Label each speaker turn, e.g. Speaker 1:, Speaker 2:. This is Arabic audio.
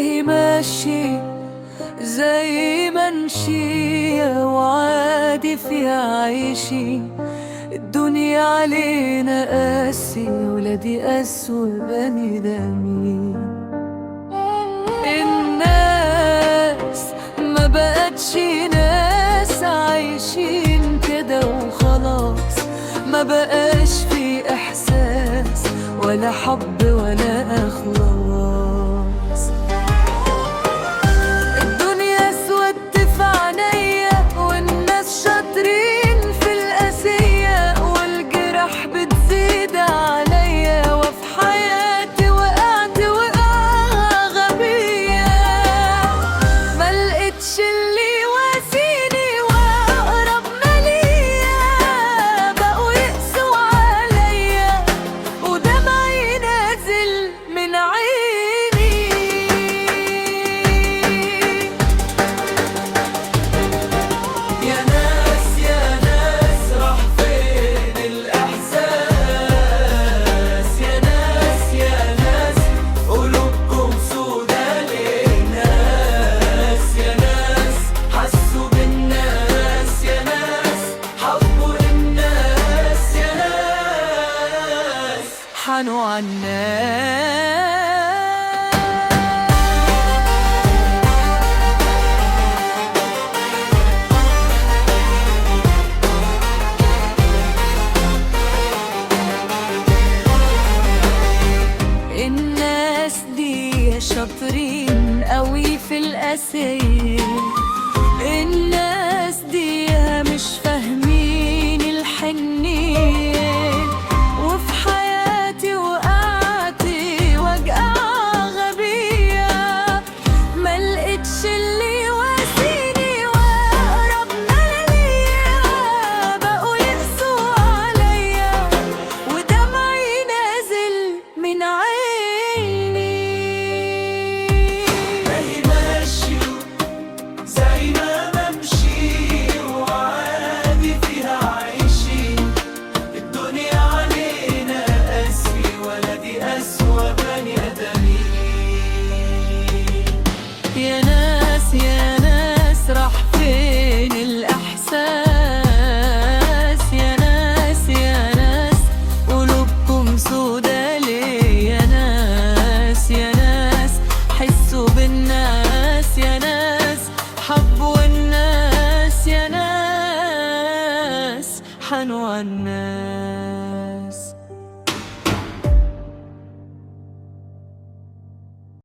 Speaker 1: هي ماشي زي ما نشية وعادي فيها عايشين. الدنيا علينا قاسي ولادي أسوأ بني آدمين. الناس ما بقتش ناس عايشين كده وخلاص، ما بقاش في إحساس ولا حب ولا إخلاص. الدنيا اسودت في عينيا والناس شاطرين في القاسية، والجرح بتزيد عليا وفي حياتي وقعت وقعة غبية. ملقتش اللي يواسيني وأقرب ما ليا، بقوا يقسوا عليا ودمعي نازل من عيني. يا ناس يا ناس راح فين الإحساس؟ يا ناس يا ناس قلوبكم سودا ليه؟ ناس يا ناس حسوا بالناس، يا ناس حبوا الناس، يا ناس حنوا عالناس. الناس دي شاطرين قوي في القاسية، الناس دي مش فاهمين الحنين، وفي حياتي وقعت وجعة غبية. ملقتش اللي يواسيني وأقرب ما ليا، بقوا يقسوا عليا ودمعي نازل من عيني.
Speaker 2: هي ماشي زي ما بمشي وعادي فيها عايشين. الدنيا علينا قاسي ولادي أسوأ بني آدمين.
Speaker 1: يا ناس يا ناس راح فين الإحساس؟ يا ناس يا ناس قلوبكم سودا ليه؟ يا ناس يا ناس حسوا بالناس، يا ناس حبوا الناس، يا ناس حنوا عالناس.